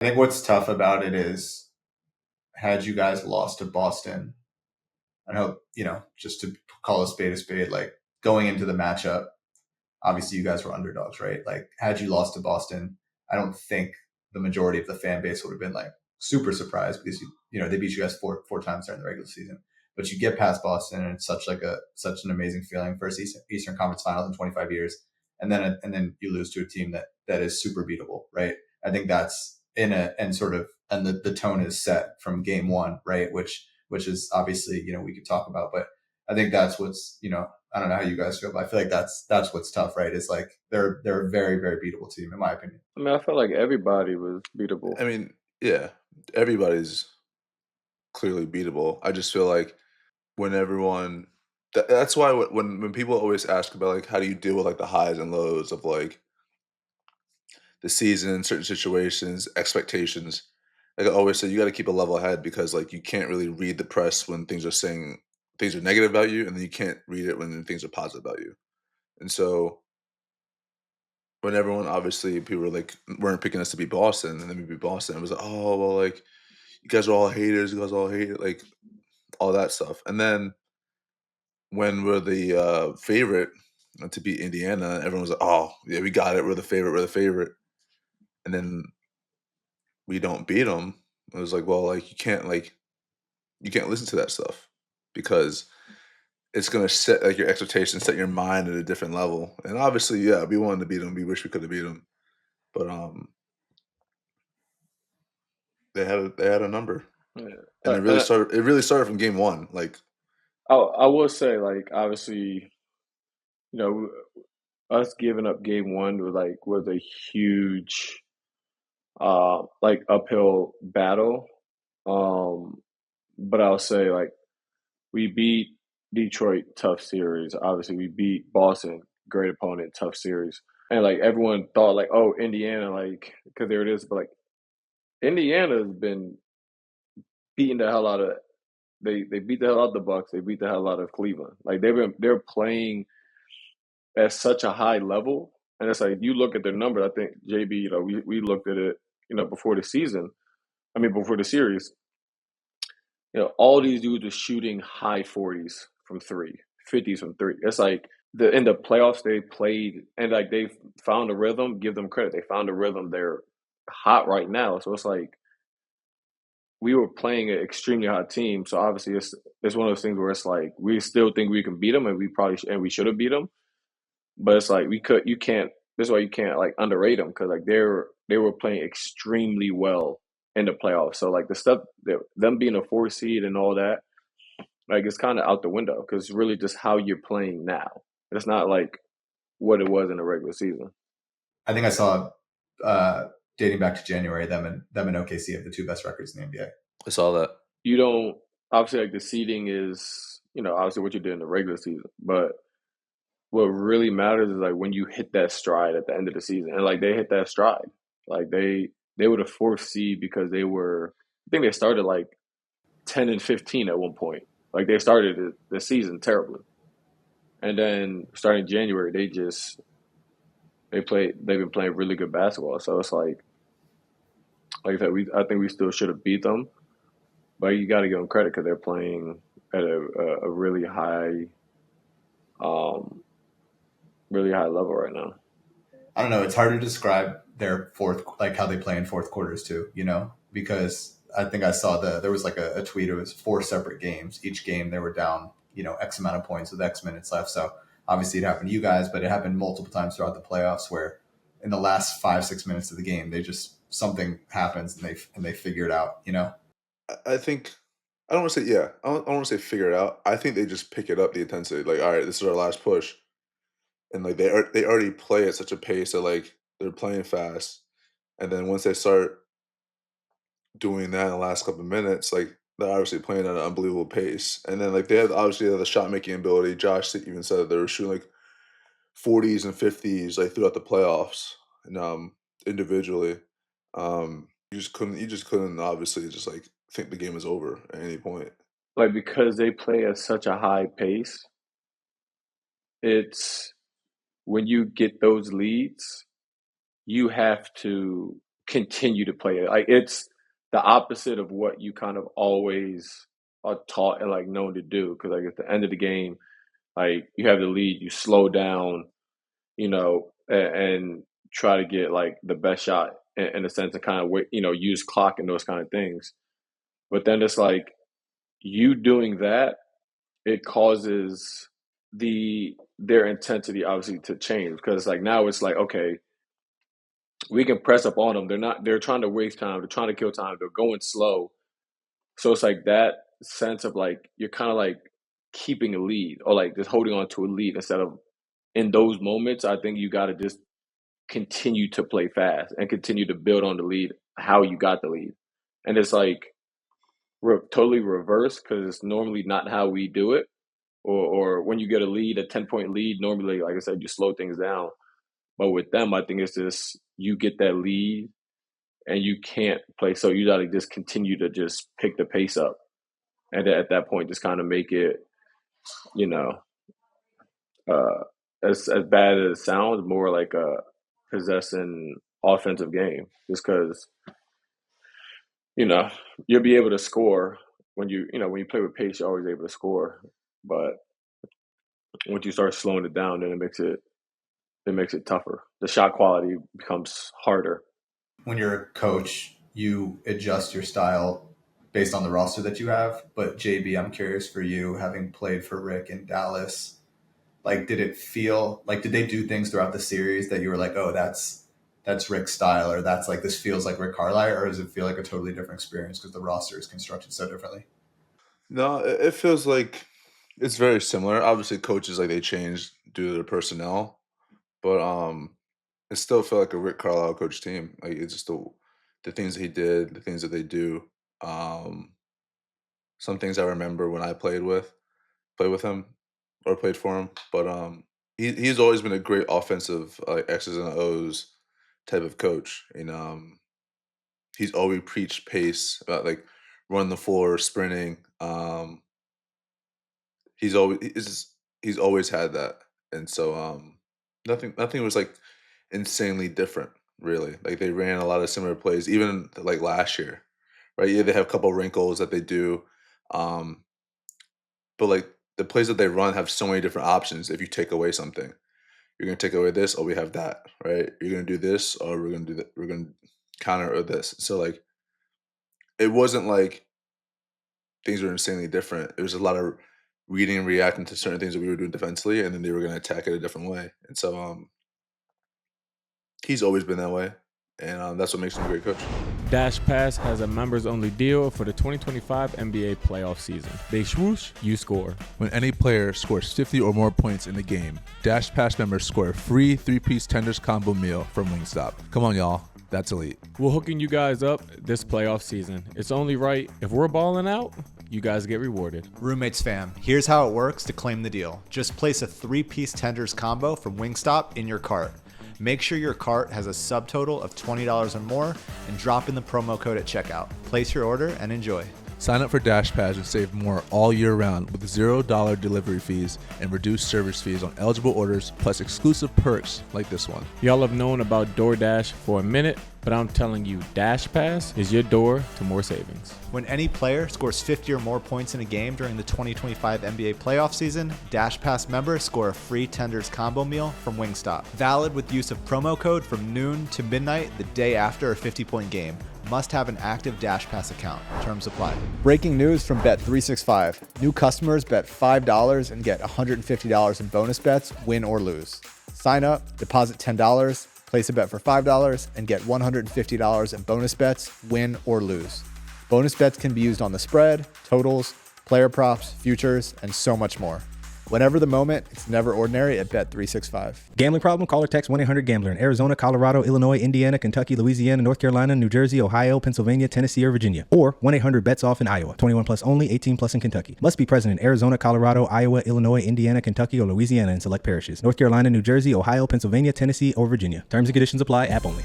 I think what's tough about it is, had you guys lost to Boston, I hope, just to call a spade, like going into the matchup, obviously you guys were underdogs, right? Like, had you lost to Boston, I don't think the majority of the fan base would have been like super surprised because they beat you guys four times during the regular season. But you get past Boston, and it's such an amazing feeling. First Eastern Conference Finals in 25 years, and then you lose to a team that is super beatable, right? I think that's and the tone is set from game one, right? Which is obviously, we could talk about, but I think that's what's, I don't know how you guys feel, but I feel like that's what's tough, right? It's like they're a very, very beatable team, in my opinion. I mean, I felt like everybody was beatable. I mean, yeah, everybody's clearly beatable. I just feel like when everyone that's why when people always ask about like how do you deal with like the highs and lows of like the season, certain situations, expectations. Like I always say, you got to keep a level head because like you can't really read the press when things are saying things are negative about you, and then you can't read it when things are positive about you. And so when everyone obviously people were like weren't picking us to beat Boston, and then we beat Boston, it was like, oh well, like you guys are all haters, you guys all hate it, like all that stuff. And then when we're the favorite to beat Indiana, everyone was like, oh yeah, we got it, we're the favorite, we're the favorite. And then we don't beat them. It was like, well, like you can't listen to that stuff because it's gonna set like your expectations, set your mind at a different level. And obviously, yeah, we wanted to beat them. We wish we could have beat them, but they had a number, Yeah. and it really started. It really started from game one. Like, I will say, like, obviously, you know, us giving up game one was a huge like uphill battle. Um, but I'll say like we beat Detroit, tough series. Obviously, we beat Boston, great opponent, tough series. And like everyone thought, like, oh, Indiana, like, because there it is. But like Indiana's been beating the hell out of they beat the hell out of the Bucks. They beat the hell out of Cleveland. Like they're playing at such a high level, and it's like you look at their numbers. I think JB, we looked at it, before the season. I mean, before the series, all these dudes are shooting high 40s from three, 50s from three. It's like in the playoffs they played and like they found a rhythm. Give them credit. They found a rhythm. They're hot right now. So it's like we were playing an extremely hot team. So obviously it's one of those things where it's like we still think we can beat them, and we should have beat them. But it's like you can't. This is why you can't like underrate them because like they were playing extremely well in the playoffs. So like the stuff them being a 4 seed and all that, like it's kind of out the window because it's really just how you're playing now. It's not like what it was in the regular season. I think I saw, uh, dating back to January, them and OKC have the two best records in the NBA. I saw that. You don't obviously like the seeding is obviously what you did in the regular season, but what really matters is like when you hit that stride at the end of the season, and like they hit that stride, like they were the fourth seed because they were. I think they started like 10-15 at one point. Like they started the season terribly, and then starting January, they've been playing really good basketball. So it's like I said, I think we still should have beat them, but you got to give them credit because they're playing at a um, really high level right now. I don't know. It's hard to describe their fourth, like how they play in fourth quarters too, because I think I saw there was like a tweet. It was four separate games. Each game they were down, X amount of points with X minutes left. So obviously it happened to you guys, but it happened multiple times throughout the playoffs where in the last 5, 6 minutes of the game, they just, something happens and they figure it out, I think I don't want to say yeah. I don't want to say figure it out. I think they just pick it up the intensity. Like, all right, this is our last push, and like they already play at such a pace that like they're playing fast, and then once they start doing that in the last couple of minutes, like they're obviously playing at an unbelievable pace. And then like they had obviously the shot making ability. Josh even said that they were shooting like 40s and 50s like throughout the playoffs and individually. You just couldn't obviously just like think the game was over at any point. Like because they play at such a high pace, it's when you get those leads, you have to continue to play it. Like it's the opposite of what you kind of always are taught and like known to do. Because like at the end of the game, like you have the lead, you slow down, and try to get like the best shot in a sense and kind of use clock and those kind of things. But then it's like you doing that, it causes their intensity obviously to change because like now it's like okay, we can press up on them. They're trying to waste time. They're trying to kill time. They're going slow. So it's like that sense of like you're kind of like keeping a lead or like just holding on to a lead instead of in those moments. I think you got to just continue to play fast and continue to build on the lead, how you got the lead. And it's like totally reverse because it's normally not how we do it. Or when you get a lead, a 10-point lead, normally, like I said, you slow things down. But with them, I think it's just you get that lead and you can't play. So you got to just continue to just pick the pace up. And at that point, just kind of make it, you know, as bad as it sounds, more like a possessing offensive game. Just because, you know, you'll be able to score when when you play with pace, you're always able to score. But once you start slowing it down, then it makes it tougher. The shot quality becomes harder. When you're a coach, you adjust your style based on the roster that you have. But JB, I'm curious for you, having played for Rick in Dallas, like did it feel like did they do things throughout the series that you were like, oh, that's Rick's style, or that's like this feels like Rick Carlisle, or does it feel like a totally different experience because the roster is constructed so differently? No, it feels like it's very similar. Obviously, coaches like they change due to their personnel, but it still felt like a Rick Carlisle coach team. Like it's just the things that he did, the things that they do. Um, some things I remember when I played with him, or played for him. But he's always been a great offensive X's and O's type of coach, and he's always preached pace about like run the floor, sprinting. He's always he's always had that, and so nothing was like insanely different really. Like they ran a lot of similar plays, even like last year, right? Yeah, they have a couple wrinkles that they do, um, but like the plays that they run have so many different options. If you take away something, you're gonna take away this, or we have that, right? You're gonna do this, or we're gonna do that. We're gonna counter or this. So like it wasn't like things were insanely different. It was a lot of reading and reacting to certain things that we were doing defensively, and then they were going to attack it a different way. And so he's always been that way, and that's what makes him a great coach. Dash Pass has a members-only deal for the 2025 NBA playoff season. They swoosh, you score. When any player scores 50 or more points in a game, Dash Pass members score a free 3-piece tenders combo meal from Wingstop. Come on, y'all. That's elite. We're hooking you guys up this playoff season. It's only right. If we're balling out, you guys get rewarded. Roommates fam, here's how it works to claim the deal. Just place a 3-piece tenders combo from Wingstop in your cart. Make sure your cart has a subtotal of $20 or more and drop in the promo code at checkout. Place your order and enjoy. Sign up for Dash Pass and save more all year round with $0 delivery fees and reduced service fees on eligible orders, plus exclusive perks like this one. Y'all have known about DoorDash for a minute, but I'm telling you, Dash Pass is your door to more savings. When any player scores 50 or more points in a game during the 2025 NBA playoff season, Dash Pass members score a free tenders combo meal from Wingstop. Valid with use of promo code from noon to midnight the day after a 50-point game. Must have an active Dash Pass account. Terms apply. Breaking news from Bet365. New customers bet $5 and get $150 in bonus bets, win or lose. Sign up, deposit $10, place a bet for $5, and get $150 in bonus bets, win or lose. Bonus bets can be used on the spread, totals, player props, futures, and so much more. Whenever the moment, it's never ordinary at Bet365. Gambling problem? Call or text 1-800-GAMBLER in Arizona, Colorado, Illinois, Indiana, Kentucky, Louisiana, North Carolina, New Jersey, Ohio, Pennsylvania, Tennessee, or Virginia. Or 1-800-BETS-OFF in Iowa. 21 plus only, 18 plus in Kentucky. Must be present in Arizona, Colorado, Iowa, Illinois, Indiana, Kentucky, or Louisiana in select parishes. North Carolina, New Jersey, Ohio, Pennsylvania, Tennessee, or Virginia. Terms and conditions apply. App only.